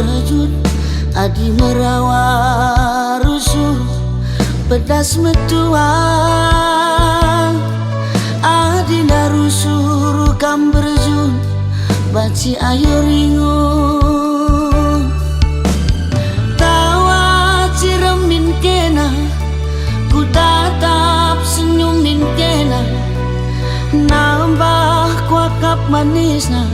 berjut adi merawa rusuh pedas metuang adi narusur kam berjun baci ayo ringung tawa ciremin kena ku tatap senyumin kena nambah kuakap manisna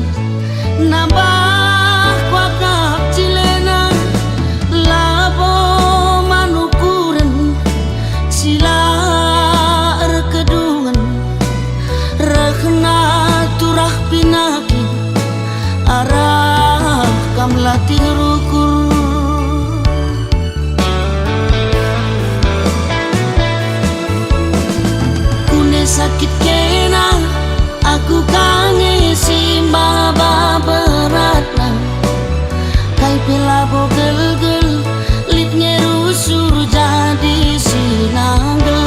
nambah kuakap cilena labo manukuren sila erkedungan rekna turah pinaki arah kam latih rukur kune sakit kena aku kangen simba beratna kai pelabo gel-gel litnya rusur jadi sinanggel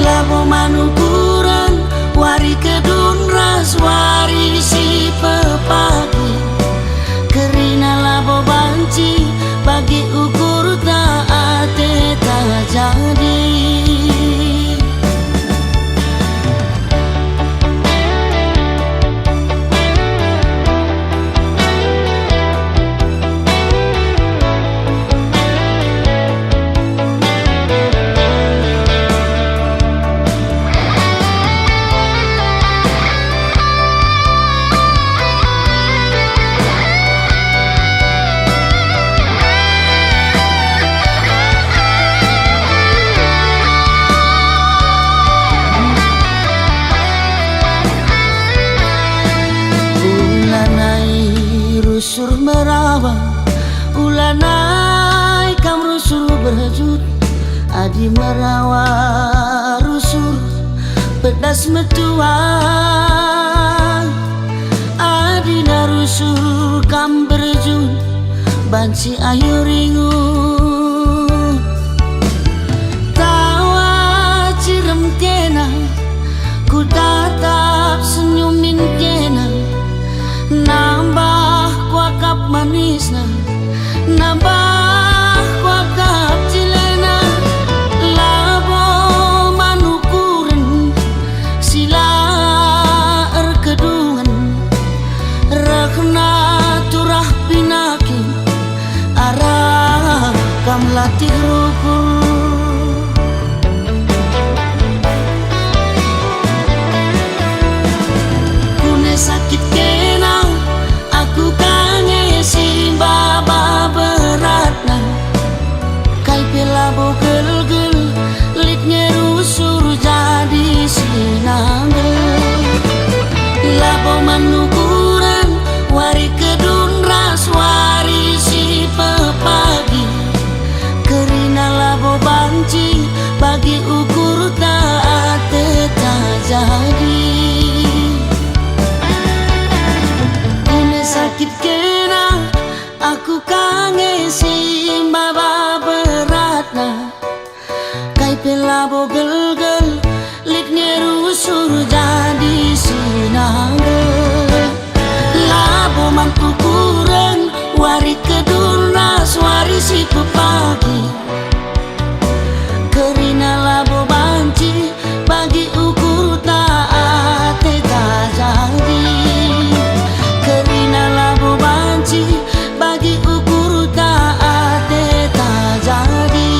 labo manukuran wari kedun ras wari si pepagi kerina labo banci bagi ukur taate tak jadi. Rusur merawa ulanai kam rusur berjut adi merawa rusur pedas metuang adi narusur kam berjut banci ayo ringung tawa cirem kena ku tatap senyumin kena nambah kuakap manisna nambah kuakap cilena labo manukuren sila erkedungan rekna turah pinaki arah kam latih rukur kune sakit kena aku kangen simba beratna kai pelabo gel-gel litnya rusur jadi sinanggel labo manukuran wari kedun ras wari si pepagi kerina labo banci bagi ukur taate tak jadi. Sakit kena aku kangen simba beratna kai pelabo gel-gel litnya rusur jadi sinanggel labo mantukuren wari kedun ras wari si pepagi kerina labo banci bagi ukur taate tak jadi bagi ukur taate tak jadi.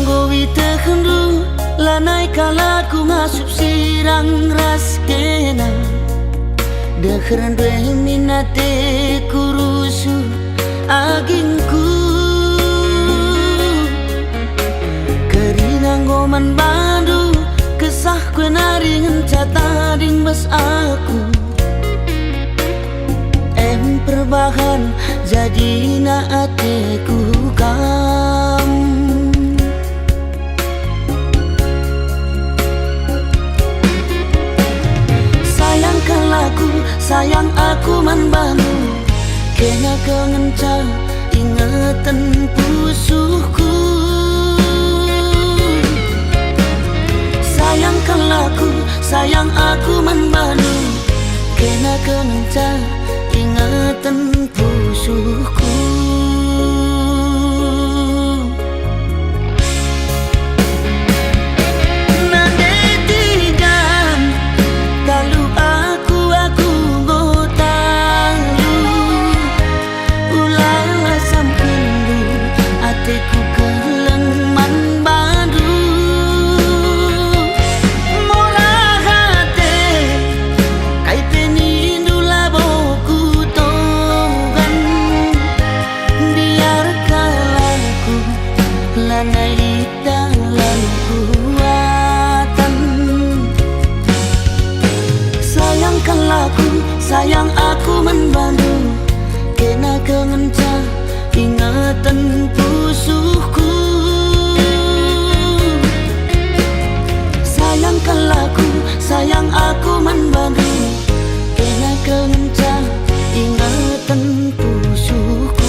nganggo witehendu lanai kala ku ngasup sirang ras kena dekheran dwe minate kurusu agingku kerinang goman bandu kesah kue naringan cata ding bas aku perbahan jadi na ateku kam sayangkan laku sayang aku man banu kena kengenca ingatan pusuhku sayangkan laku sayang aku man banu kena kengenca ingatan pusuhku nanetikan talu aku gotalu ulala sampundu ateku keleng man bandu murah hati kai penindu laboku lanai dalam kuatan sayangkan laku sayang aku membantu kena kengenca ingatan pusuhku sayangkan laku sayang aku membantu kena kengenca ingatan pusuhku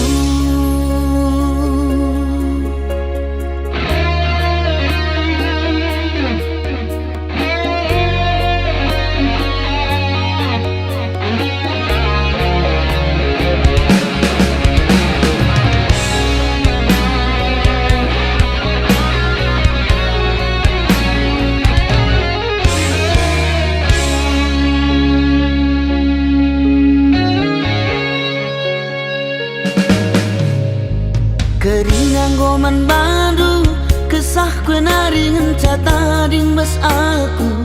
keringang goman bandu kesah kue naringan cata ding bas aku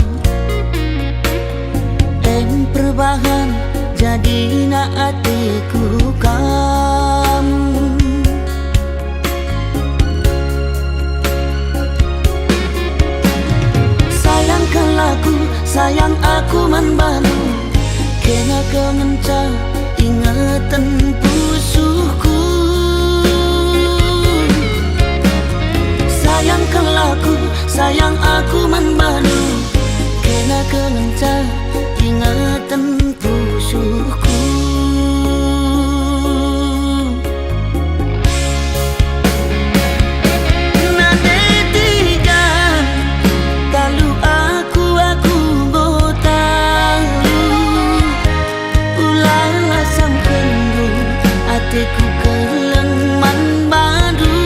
perbahan jadi na atiku kam sayangkan laku sayang aku man bandu kena kengenca ingatan pusuhku sayangkan laku sayang aku man bandu kena kengenca ingatan pusuhku nanetikan talu aku gotalu ulala sampundu ateku keleng man bandu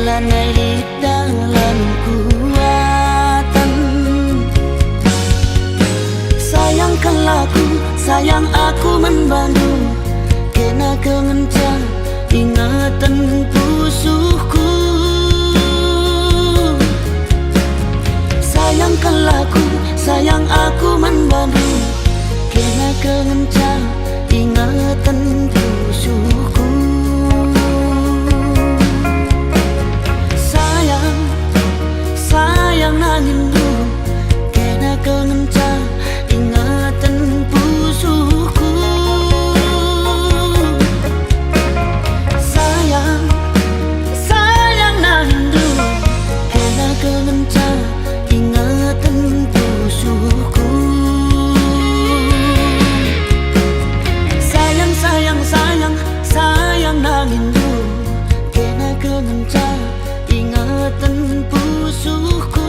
lanai dalam kuatan sayangkan laku sayang aku membantu kena kengenca ingatan pusuhku sayangkan laku sayang aku membantu kena kengenca ingatan pusuhku sayang nangindu kena kengenca ingatan pusuhku sayang nangindu kena kengenca ingatan pusuhku sayang nangindu kena kengenca ingatan pusuhku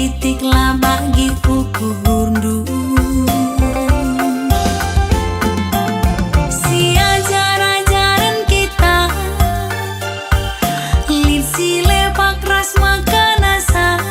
titik lah bagiku kurundu. Si ajar-ajaran kita lid si lepak ras makan asa.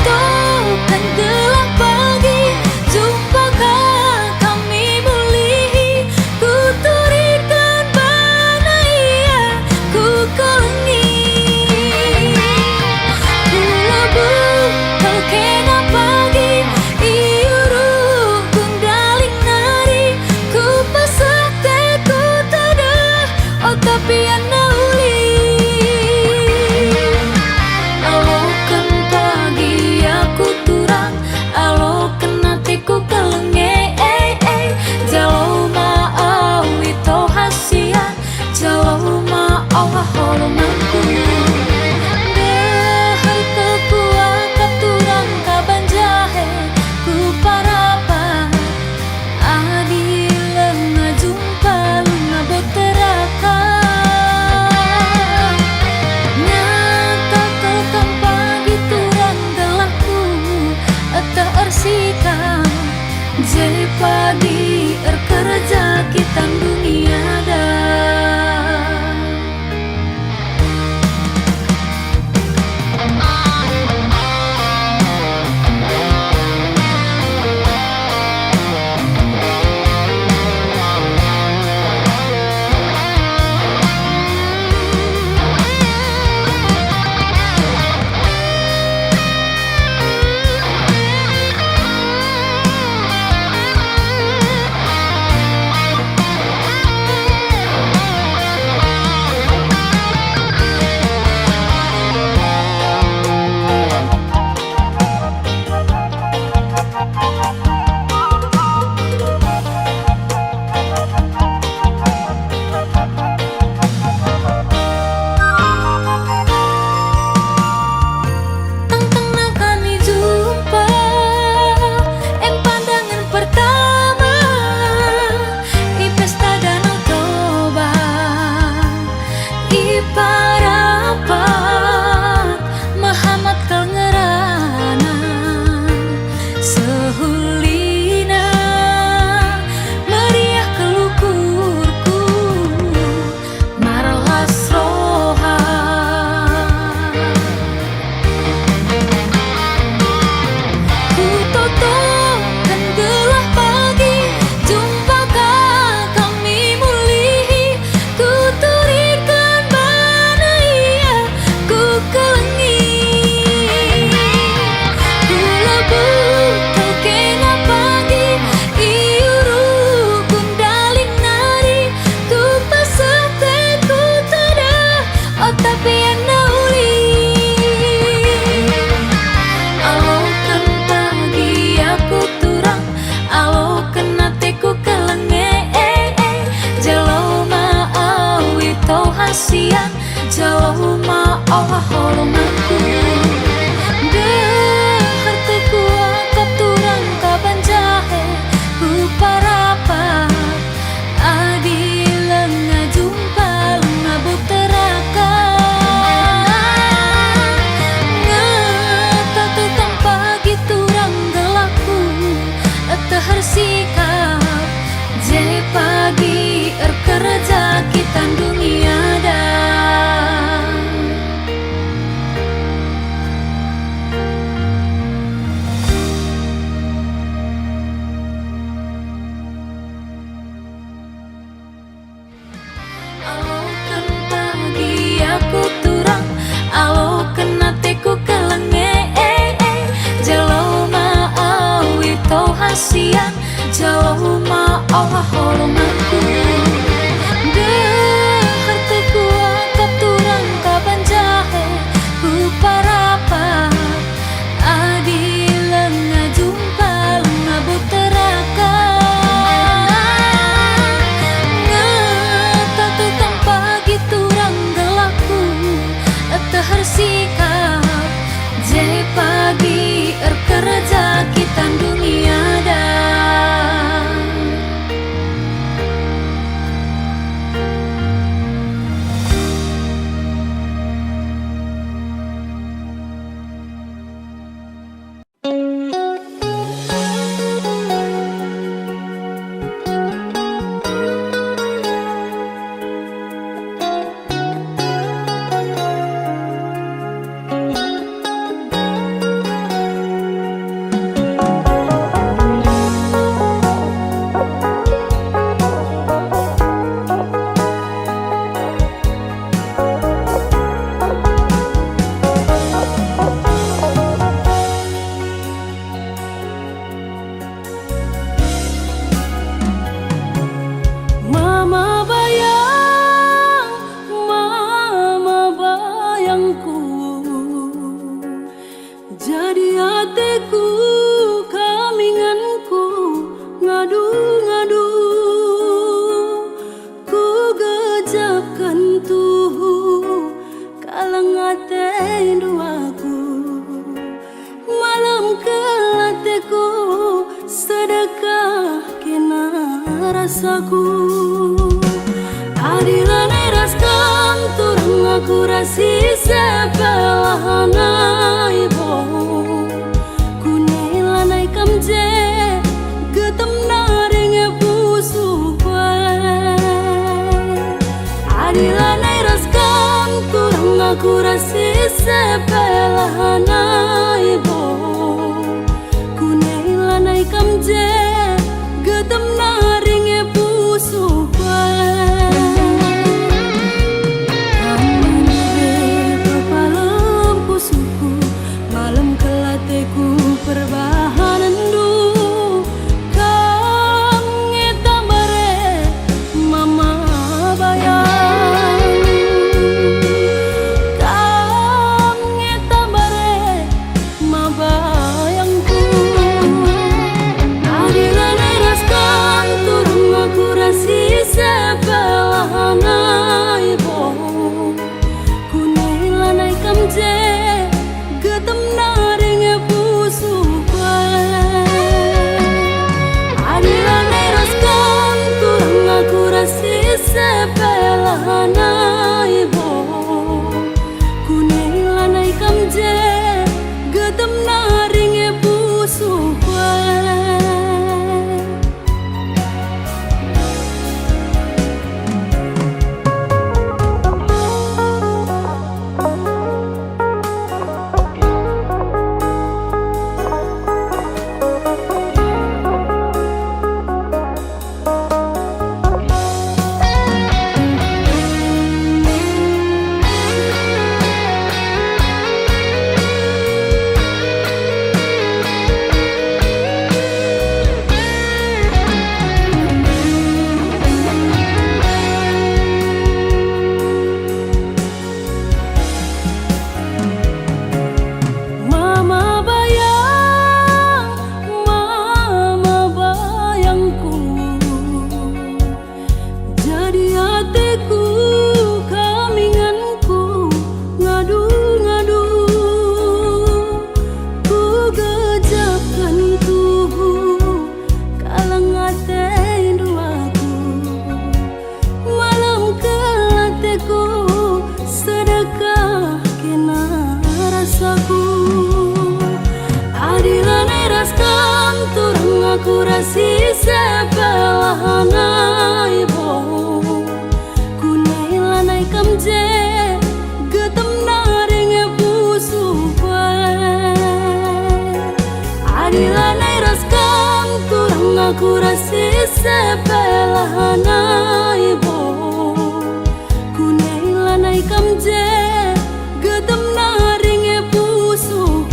tutupkan gelap pagi, jumpakah kami mulih, ku turikan bana ia, ku kelengi, ku lebur kau kena pagi, iuru kundaling nari, ku pasak teku tadah, oh tapi anda uli. Alokan pagi aku turang, alokan hatiku kelenge, jalau maau itu hasian, jalau maau holonganku. Dahar kekuatan turang kaban jahe, ku parapan, adilan ngajumpa lu ngabot terakan. Nyata kelkam pagi turang gelapku, eta ersikam, jadi pagi kerja kita dunia dah. Tang-tangna kami jumpa, pandangan pertama, di pesta Danau Toba, di Parapat, Mahamat Kalngerana, sehulina, meriah kelukurku, marlas roha. Ku tutupkan gelap pagi, jumpakah kami mulih, ku turikan bana ia, ku kelengi, ku lebur kau kena pagi, iuru kundaling nari, ku pasak teku tadah, oh tapi anda uli. Alokan pagi aku turang, alokan hatiku kelenge, jalau maau itu hasian, jalau maau holonganku. Dahar kekuatan turang kaban jahe, ku parapat, adilan ngajumpa lu ngabut terakan. Ngata tukang pagi turang gelapku, eta harsikap, jadi pagi kerja kita dunia dah. Alokan pagi aku turang, alokan hatiku kelenge, jalau maau itu hasian, jalau maau holonganku. Dahar kekuatan turang kaban jahe, ku parapat, adilan ngajumpa lu ngabut terakan. Ngata tukang pagi turang gelapku, eta harsikap, jadi pagi kerja kita dunia dah. hatiku kaminganku ngadu-ngadu ku gejapkan tuhu kalang ate duaku malam kelatiku sedekah kena rasaku adilan eraskan turun aku rasi sepelahana ibu kunilanai kamje getem naring pusu adilan eraskan turun aku rasi sepelahana ibu kunilanai kamje getem naring pusu perbahanan du kang ngetambare mama bayang kang ngetambare ma bayangku adilan eraskan turun aku rasi sepelahana ibu kunilanai kamje getem naring adilan eraskan turun aku rasi sepelahana ibu kunilanai kamje getem naring pusu adilan eraskan turun aku rasi sepelahana ibu kunilanai kamje getem naring pusu adilan eraskan turun aku rasi sepelahana ibu kunilanai kamje getem naring pusu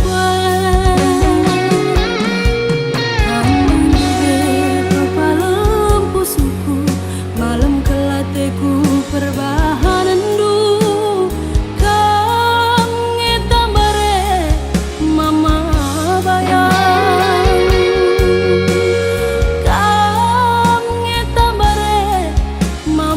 perbahanan du kang ngetambare mama bayang kang ngetambare ma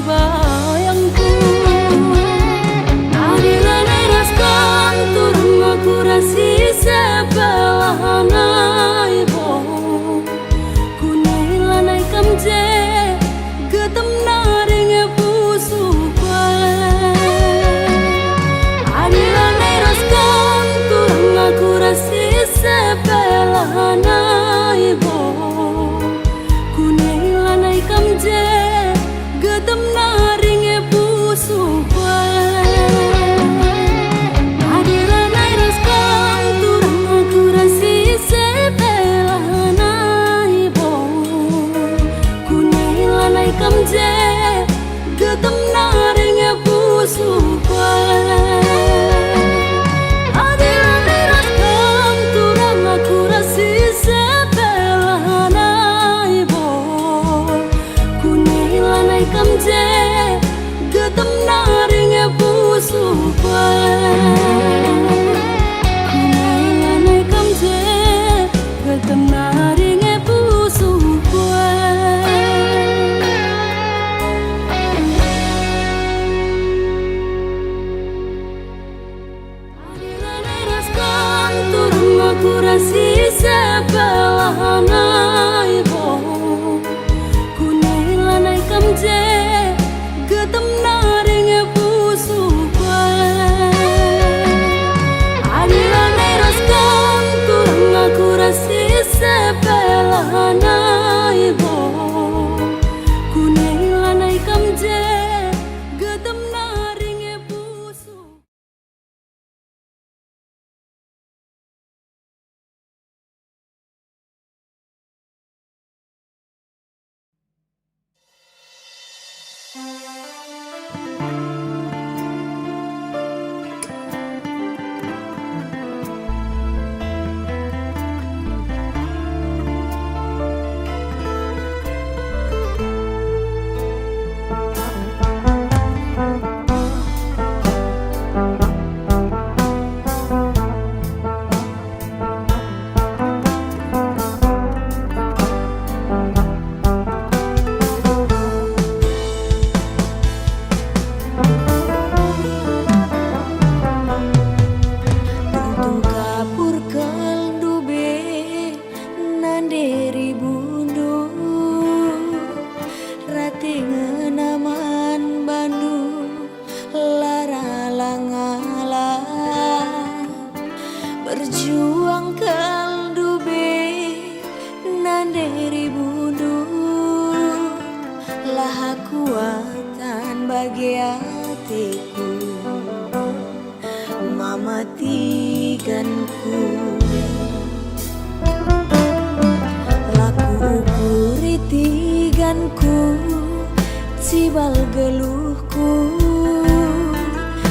geluhku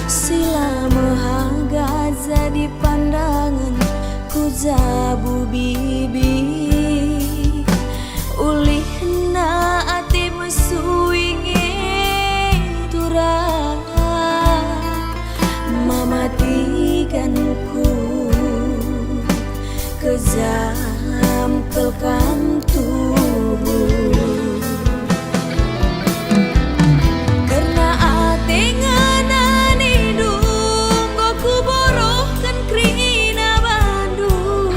sila mehaga jadi pandangan ku jabu bibi ulih na ati mesuinge turah mamatikanku kejam kelkam tubuh karena ate nganani dung goku borohkan krina Bandung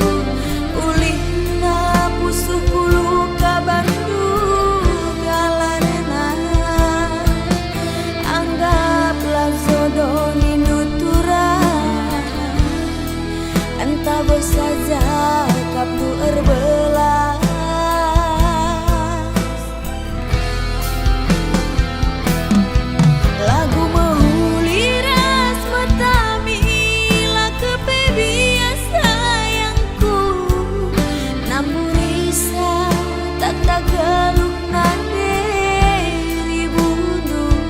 ulih na pusuku luka Bandung galarena anggaplah jodoh nuturah entah bersaja kapnu erbelas lagu mehuliras mata mila kepebias sayangku namun risa tak tagaluk nande ribunuh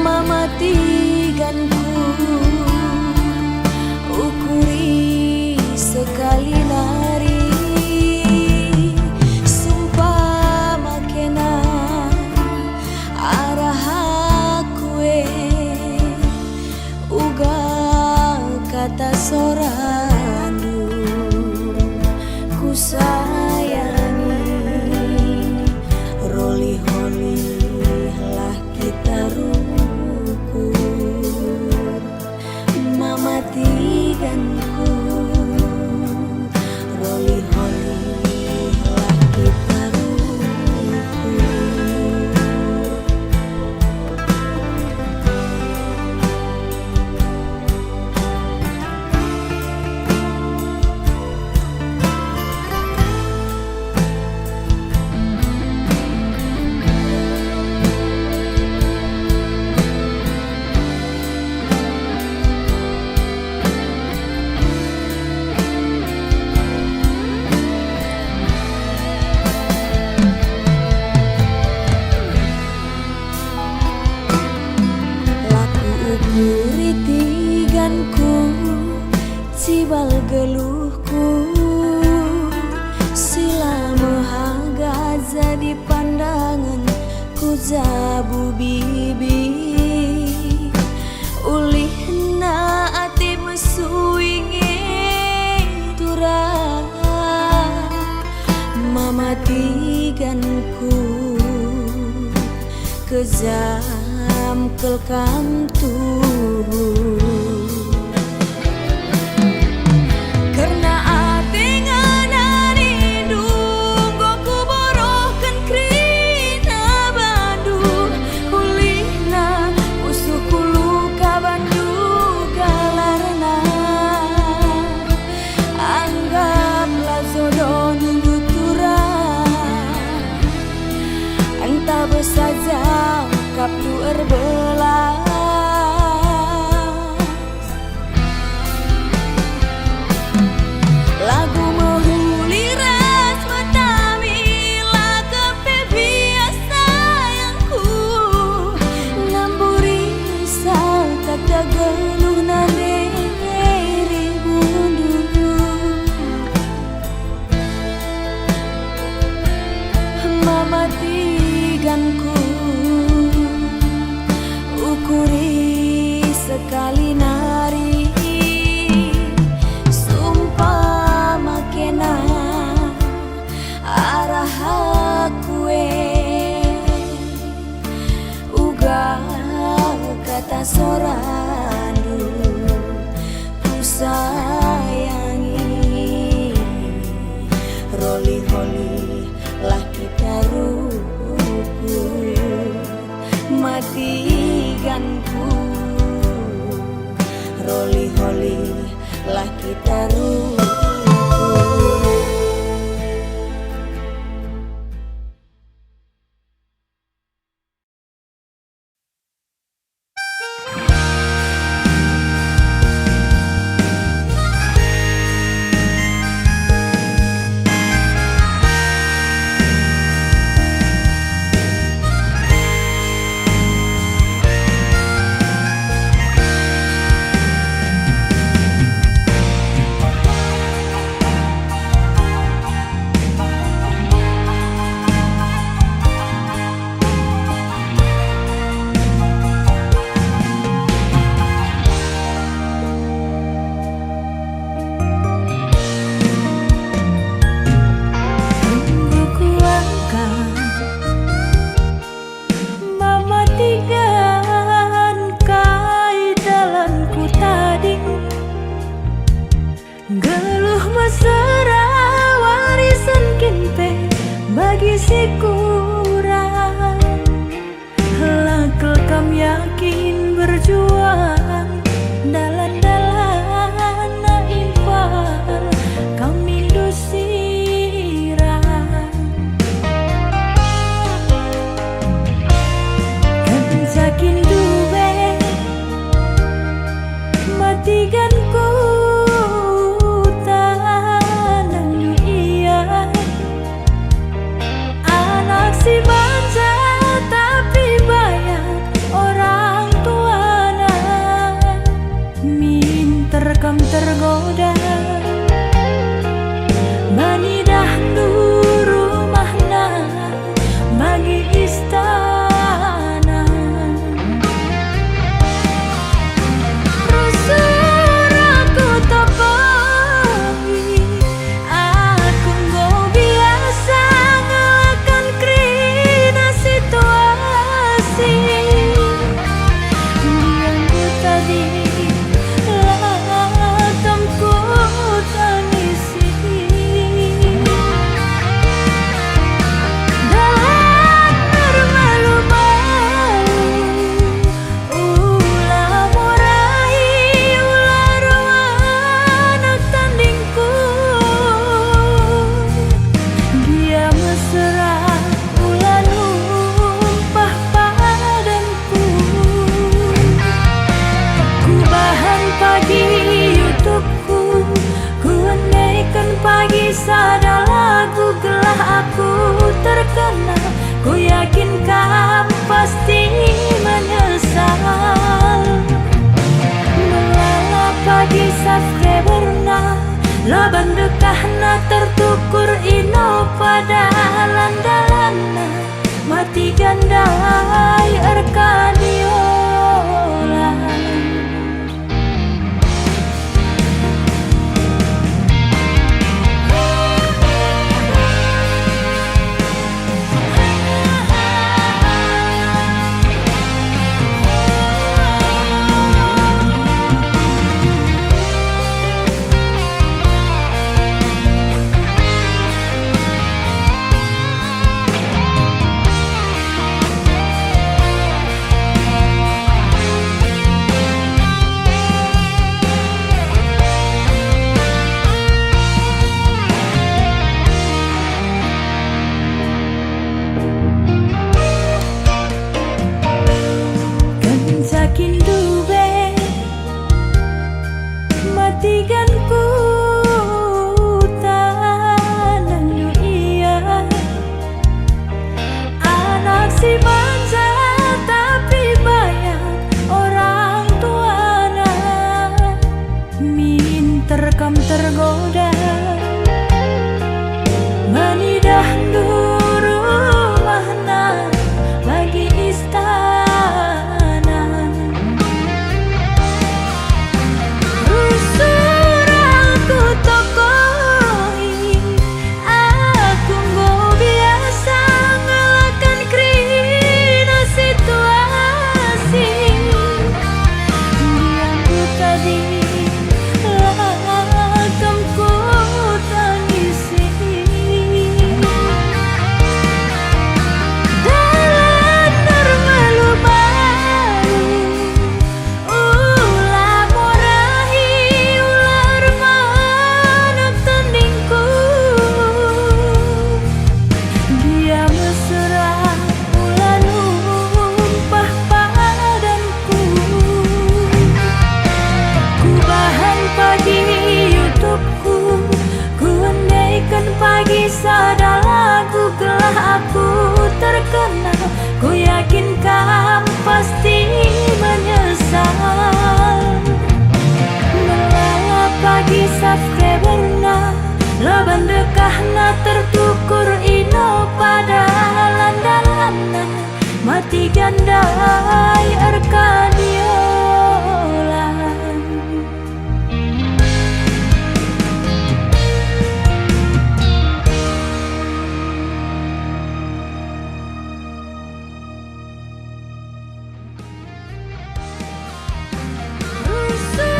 mamatiganku ukuri sekali nari sumpah makena arah aku uga kata sorandu ku sayangi roli holi lah kita rukur mamatiganku roli holi lah kita rukur kuritiganku cibal geluhku sila mehaga jadi pandangan ku jabu bibi ulih na ati mesuinge turah mamatiganku kejam kelkam tubuh karena ate nganani dung goku borohkan krina Bandung ulihna usuku luka Bandung galarna anggaplah jodoh nuturah entah bersaja kapnu erbelas lagu mehuliras mata mila kepebias sayangku namburi sal tak geluh nande ribunuh mamatiganku ukuri sekali nari sumpah makena arah aku uga kata sorandu ku sayangi roli holi lah kita rukur matiganku roli holi lah kita rukur tading geluh mesra warisan kinpe bagi si kurang lakel kam yakin berjuang dalan-dalan na impal kami dusirang kencakin dube matikan ku tanang iya anak si manja tapi banyak orang tuana min terkam tergoda bani dahdu rumahna bagi istana rusur aku topangi aku nggak biasa ngelakan krina situasi dianggu tadi latamku tangisi dalam bermalu-malu ulah murai ulah anak tandingku dia mesra ulah numpah padaku ku bahan pagi YouTubeku ku andaikan pagi sada lagu gelah aku terkenal ku yakin kamu pasti menyesal melala pagi subscriberna laban dekahna tertukur ino pada landalanna mati gandai Arkadiola kencakin dube matikan ku tanang iya anak si manja tapi banyak orang tuana min terkam tergoda bani dahdu rumahna bagi istana rusur aku tokohi aku nggak biasa ngelakan krina situasi dianggu tadi latamku tangisi dalam bermalu-malu ulah murai ulah anak tandingku dia mesra ulah numpah padaku ku bahan pagi YouTubeku ku andaikan pagi sada lagu gelah aku terkenal ku yakin kamu pasti menyesal melala pagi subscriberna laban dekahna tertukur ino pada landalanna mati gandai Arkadiola rusur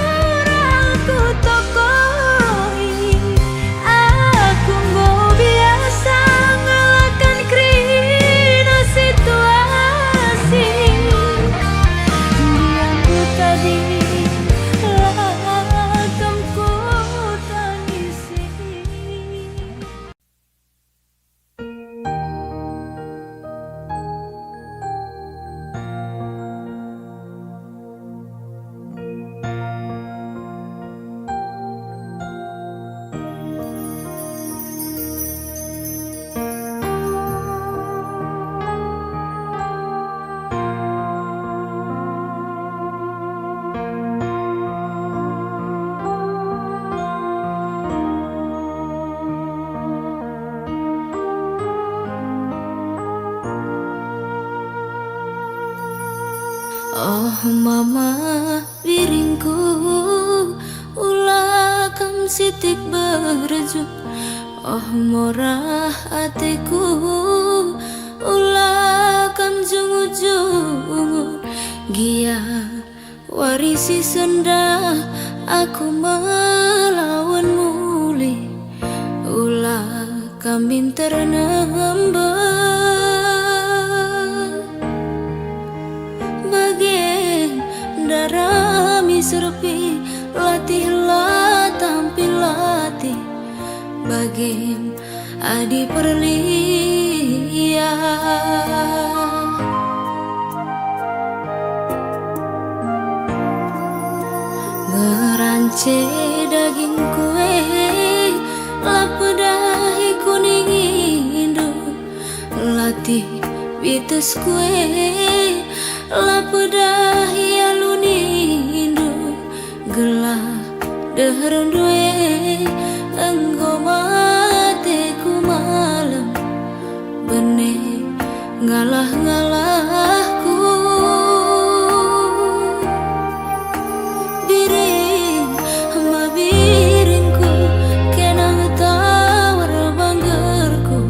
reju. Oh morah hatiku ulah kanjung ujung gia warisi senda aku melawan muli ulah kambing ternamba bagian darami serpi latihlah tampil latih bagian adi perlia ngerance daging kue lapedahi kuning indu latih bitus kue lapedahi aluni indu gelah deherun due engkau mateku malam benih ngalah-ngalahku biring ma biringku kenang tawar banggerku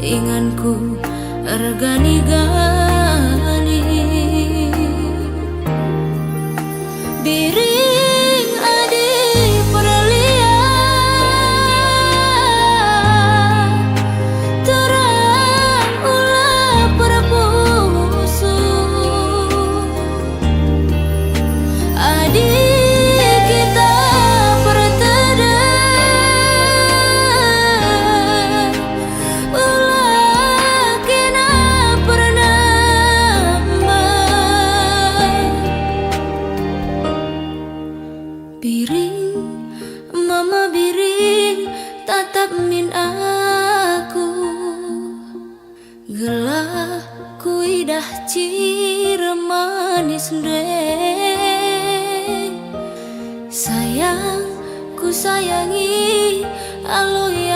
inganku regani-gani biring adi perlia terang ulah perpusu adi kita berteda ulah kena pernah biring mama biring tatap min aku gelah kuidah ciremanis deh sayang ku sayangi aloyaku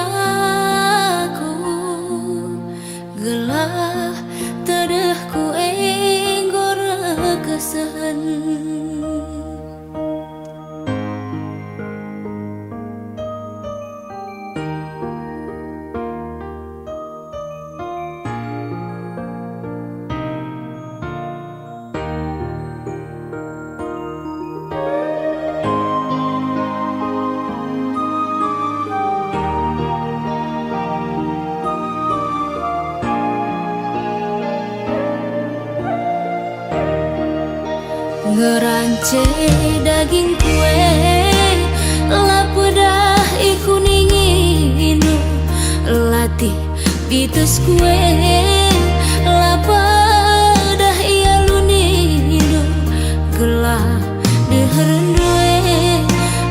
gelah tedehku enggor kesan ngerance daging kue lapedah ikuning inu latih bitus kue lapedah ia lunidu gelah deherun due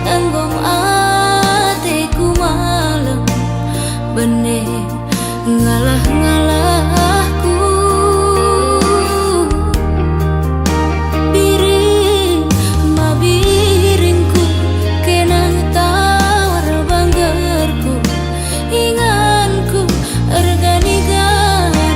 enggom ateku malam benih ngalah-ngalahku inganku regani-gani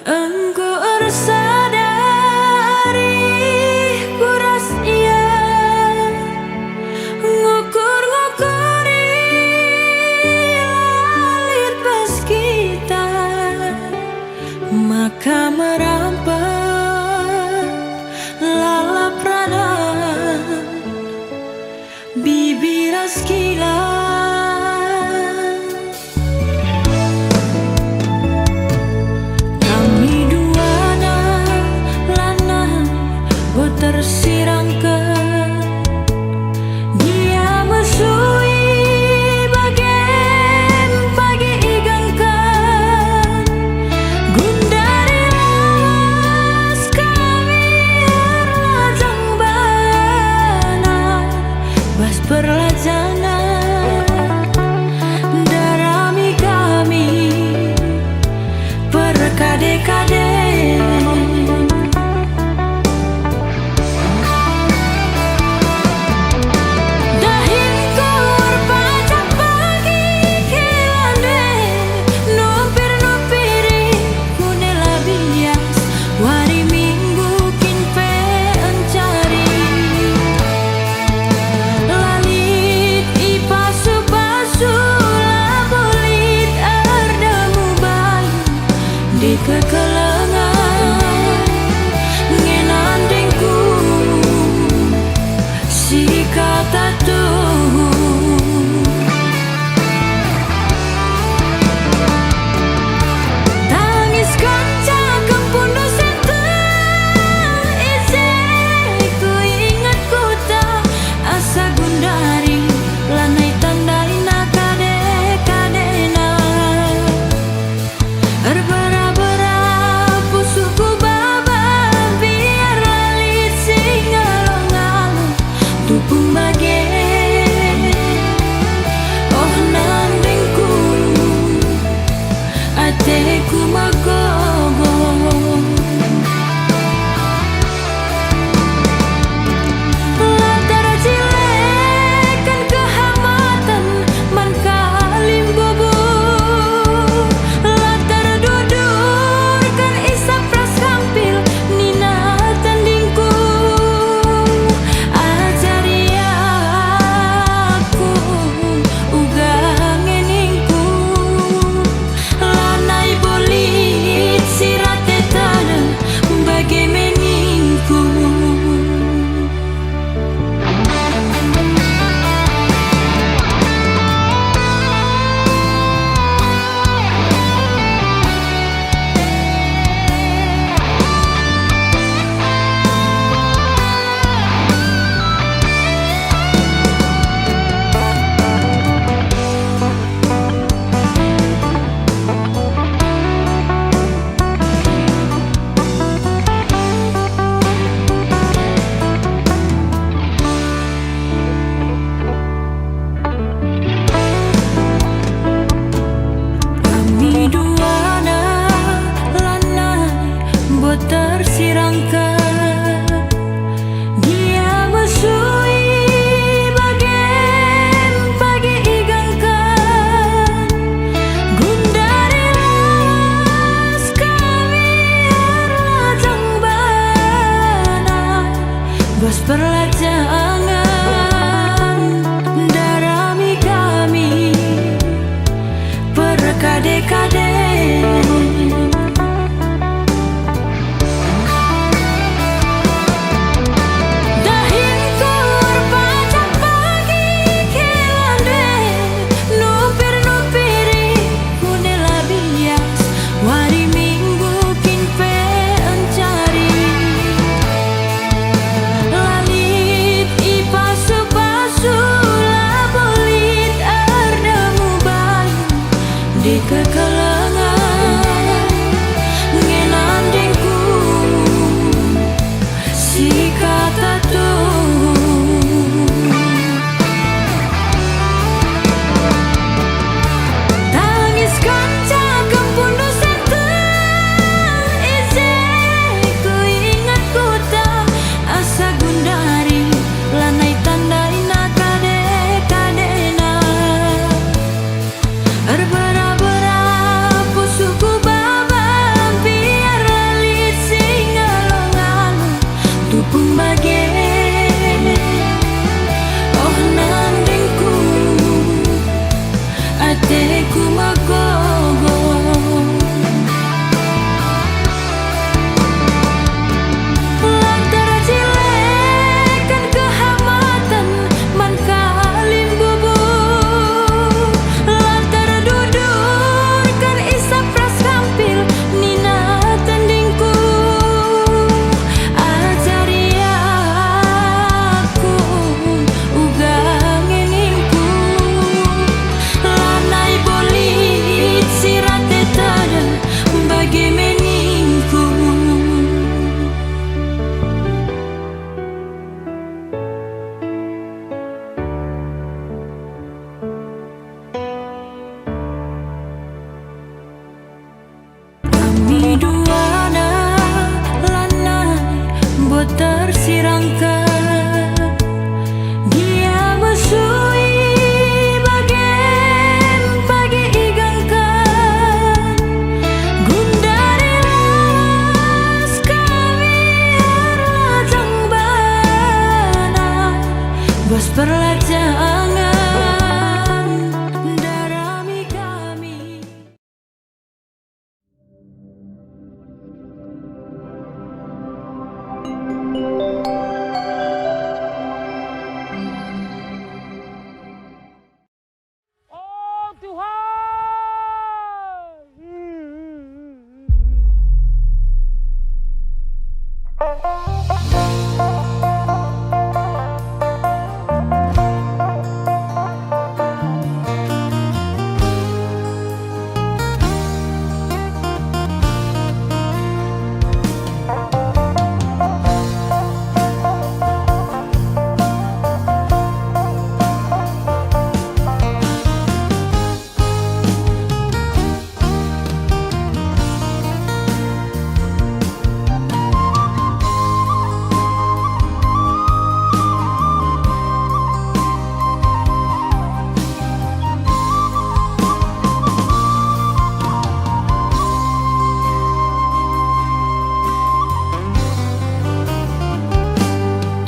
engkau sadari kuras ia ngukur-ngukuri lalit pas kita maka merampat lalap ranan bibiras kilat. Tersirangkan dia mesui bagian pagi igangkan gundari las kami erlajang bana bas perlajanan darami kami perkade-kade. Di kekelengan ngenandingku si kata tuh tangis kaca kempundu senteng isi ku ingat ku tak asa gundari lanai tandaina kade-kadena ku magogo lantar cilekan kehamatan man kalim bobo lantar dudurkan isap ras kampil nina tandingku ajari aku uga ngeningku lanai bolit sirate tanah bagi meningku. Tersirangkan dia mesui bagian pagi igangkan gundari las kami erlajang bana bas perlajangan darami kami perkade-kade. Lalit jangan darami kami. Oh Tuhan.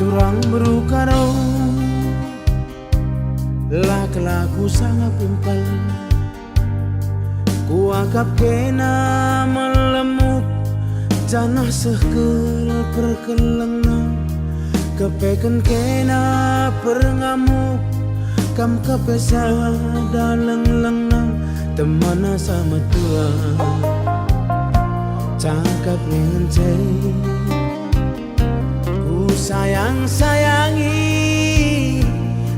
Turang berukaro lak-laku sangat pimpal, kuakap kena melemuk janah sekel perkelengna, kepeken kena perngamuk kam kepesa daleng-lengna, temana sama tua cangkap ngencei sayang-sayangi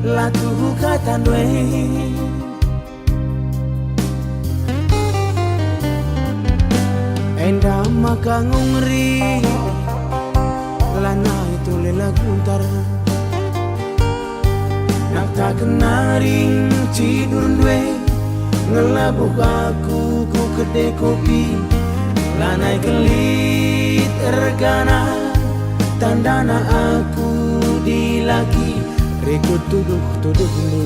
latu kata dwe enda maka ngungri lana itu lela guntar nak tak kenaring tidur dwe ngelabuk aku ku kedai kopi lanai kelit ergana tandana aku dilaki rekut tuduh lu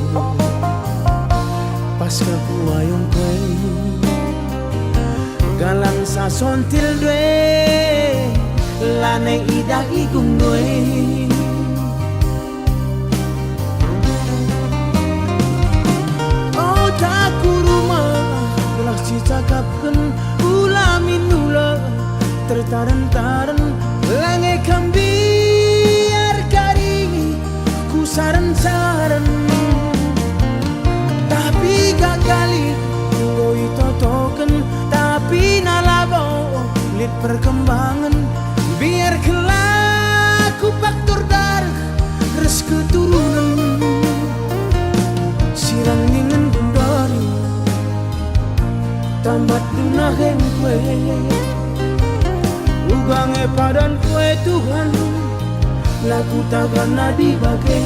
pas kaku ayong kue galang sasontil dwe lane ida igung dwe oh taku rumah belah cicakapken ulamin nula tertaren-taren lange kambiar kari ku saran-saran tapi gagali ngoi totoken tapi nalabo lit perkembangan biar kelaku faktor darah res keturunan sirang ningen bundari tambat dunahen kue ugange padan kue Tuhan laku takkan dibagi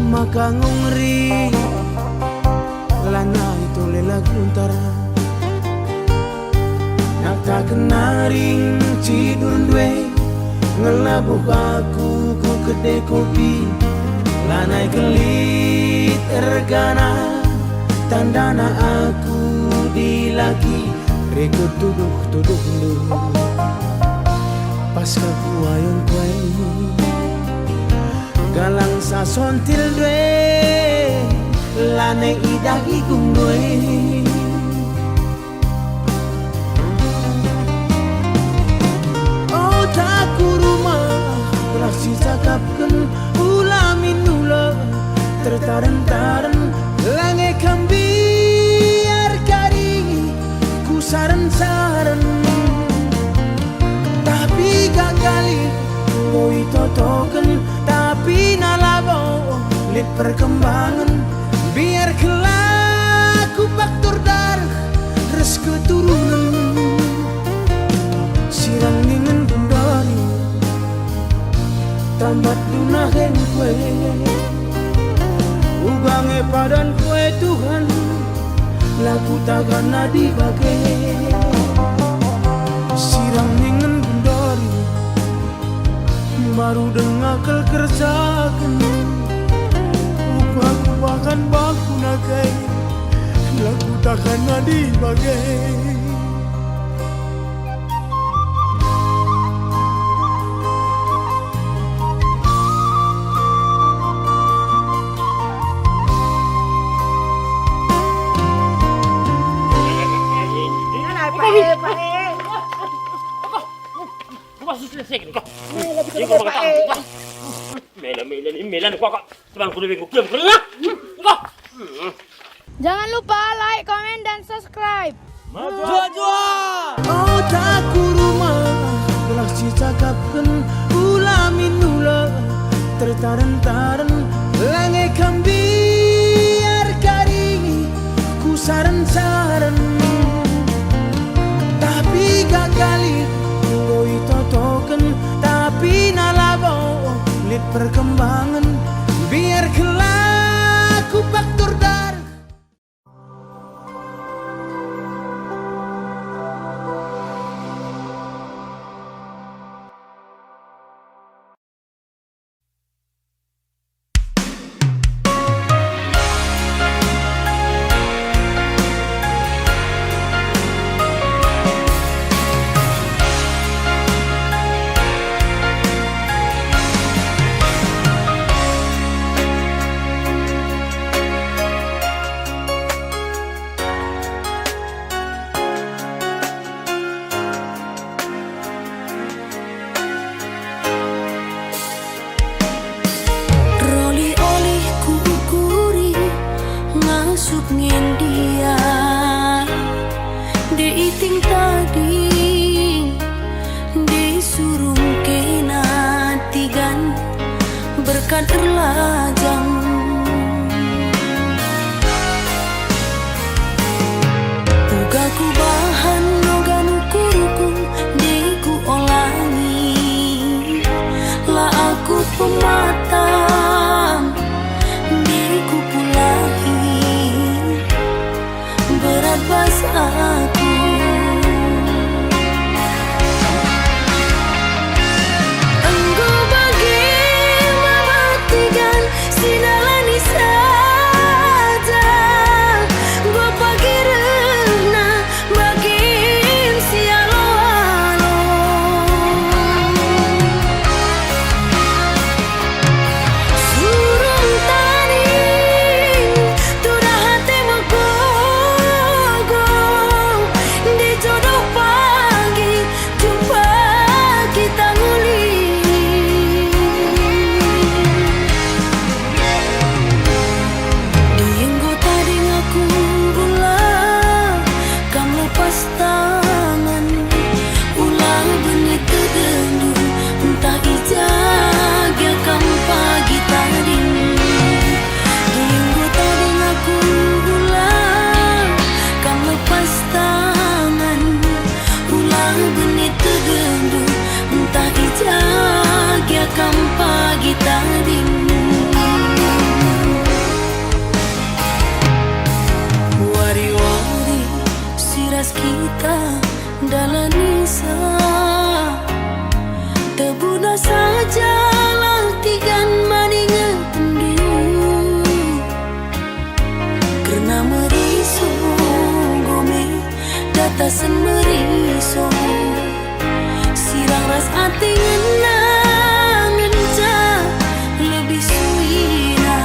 maka ngungri lana itu lela guntar nak tak kenaring tidur dwe ngelabuk aku ku kedai kopi lanai kelit ergana tandana aku dilaki rekut tuduh lu pas kaku ayong kue galang sasontil dwe lane ida igung dwe oh taku rumah telah sisakapken ulamin nula tertaren-taren lange kambiar kari ku saran-saran totoken tapi nalabo lihat perkembangan biar kelaku faktor darah res keturunan sirang dengan bundari tamat dunahen kue ugange padan kue Tuhan laku takkan nadi bagai sirang dengan bundari baru dengar kerjakan aku bahkan baku nagai laku takkan nadi bagai Jangan lupa like, komen, dan subscribe. oh taku rumah telah cakapkan ulamin nula tertaran-taran lange kambiar karingi ku saran-saran tapi gagali ngoi totoken tapi nalabo lihat perkembangan biar kelaku faktor darah Roli oleh ku ukuri masuk ngendia diiting tadi disurung kena tigan berkat erlajang uga ku bahan nogan ukuruku diku olangi lah aku pematang diku pulahi berat bas aku engkau bagi mematikan sinalani saja gua pagi rena bagi sialo-alo surung taning tudah hati menggogo di jodoh pagi jumpa kita nguli dienggo tadi ngaku ulang kam lepas tangan ulang benih kedendu entah ijag ya kam pagi tadi dienggo tadi ngaku ulang kam lepas tangan ulang benih kedendu entah ijag ya kam pagi tadi wari-wari siras kita dalam nisa tebuda saja lantikan maningan tendu karena meriso gome datasan meriso sirang ras ati ngenang ngenca lebih suina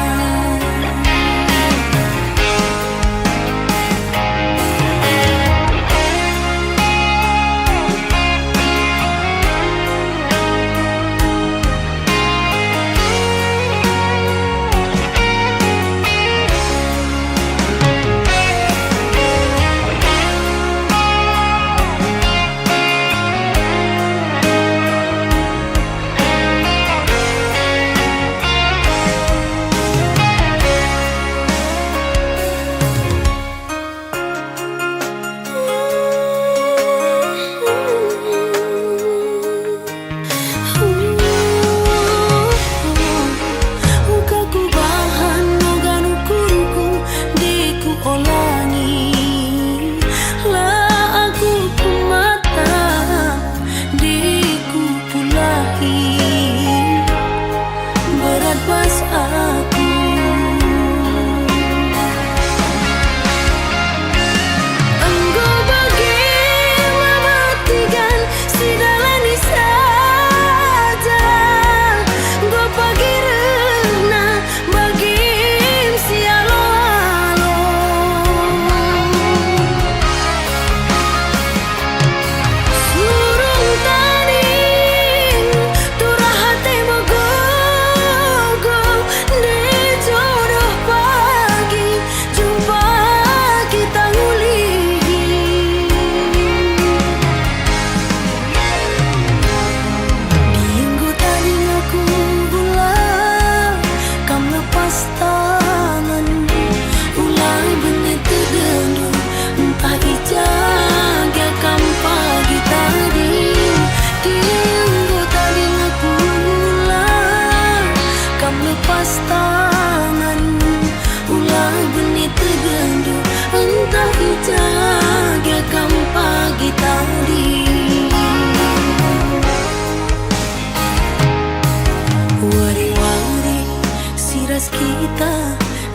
kita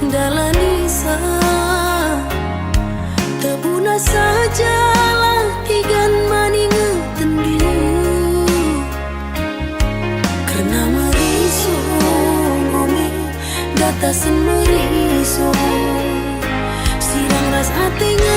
dalani sa tebuna sajalah tigan maninge tendu karena meriso ngome datasen meriso sirang ras ati